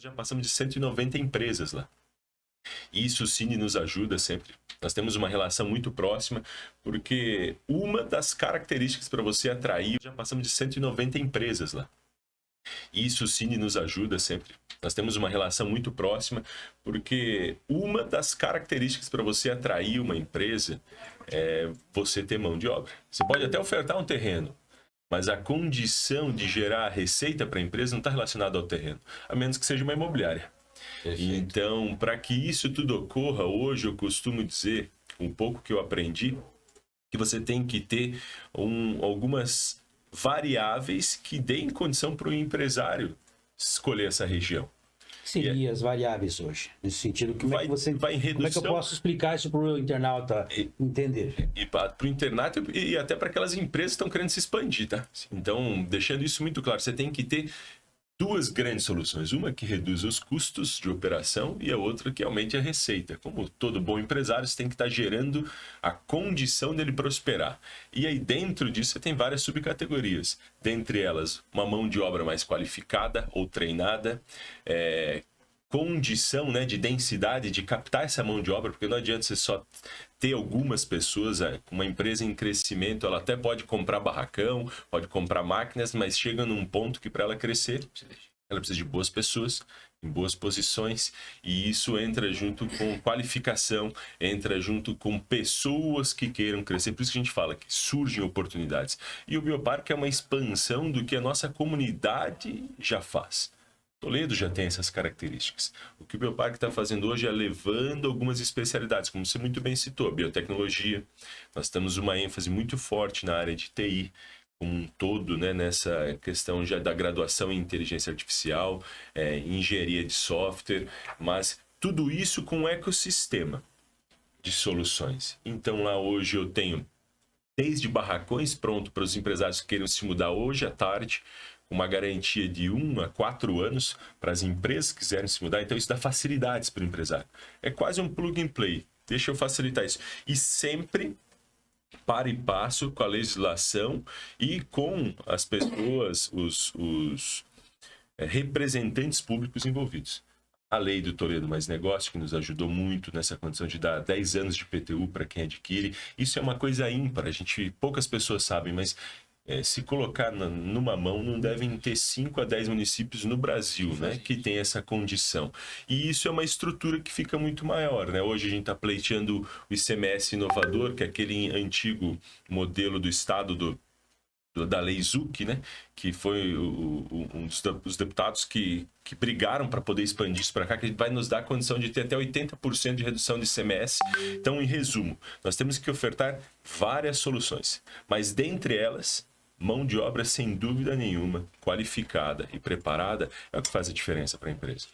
Já passamos de 190 empresas lá. E isso sim nos ajuda sempre. Nós temos uma relação muito próxima, porque uma das características para você atrair, já passamos de 190 empresas lá. E isso sim nos ajuda sempre. Nós temos uma relação muito próxima, porque uma das características para você atrair uma empresa é você ter mão de obra. Você pode até ofertar um terreno, mas a condição de gerar receita para a empresa não está relacionada ao terreno, a menos que seja uma imobiliária. Perfeito. Então, para que isso tudo ocorra, hoje eu costumo dizer, um pouco que eu aprendi, que você tem que ter algumas variáveis que deem condição para o empresário escolher essa região. Seria as variáveis hoje, nesse sentido, como é que eu posso explicar isso para o internauta entender? E para o internauta e até para aquelas empresas que estão querendo se expandir, tá? Então, deixando isso muito claro, você tem que ter duas grandes soluções, uma que reduz os custos de operação e a outra que aumente a receita. Como todo bom empresário, você tem que estar gerando a condição dele prosperar. E aí dentro disso você tem várias subcategorias, dentre elas uma mão de obra mais qualificada ou treinada, condição, né, de densidade, de captar essa mão de obra, porque não adianta você só ter algumas pessoas. Uma empresa em crescimento, ela até pode comprar barracão, pode comprar máquinas, mas chega num ponto que para ela crescer, ela precisa de boas pessoas, em boas posições, e isso entra junto com qualificação, entra junto com pessoas que queiram crescer. Por isso que a gente fala que surgem oportunidades. E o Bioparque é uma expansão do que a nossa comunidade já faz. Toledo já tem essas características. O que o Bioparque está fazendo hoje é levando algumas especialidades, como você muito bem citou, biotecnologia. Nós temos uma ênfase muito forte na área de TI, como um todo, né, nessa questão já da graduação em inteligência artificial, engenharia de software, mas tudo isso com um ecossistema de soluções. Então lá hoje eu tenho desde barracões pronto para os empresários que queiram se mudar hoje à tarde, uma garantia de 1 a 4 anos para as empresas que quiserem se mudar. Então isso dá facilidades para o empresário. É quase um plug and play. Deixa eu facilitar isso. E sempre para e passo com a legislação e com as pessoas, os representantes públicos envolvidos. A lei do Toledo Mais Negócio, que nos ajudou muito nessa condição de dar 10 anos de PTU para quem adquire. Isso é uma coisa ímpar, poucas pessoas sabem, mas se colocar numa mão, não devem ter 5 a 10 municípios no Brasil, né, que tem essa condição. E isso é uma estrutura que fica muito maior, né? Hoje a gente está pleiteando o ICMS inovador, que é aquele antigo modelo do Estado da Lei Zuc, né, que foi dos deputados que brigaram para poder expandir isso para cá, que vai nos dar a condição de ter até 80% de redução de ICMS. Então, em resumo, nós temos que ofertar várias soluções, mas dentre elas, mão de obra, sem dúvida nenhuma, qualificada e preparada, é o que faz a diferença para a empresa.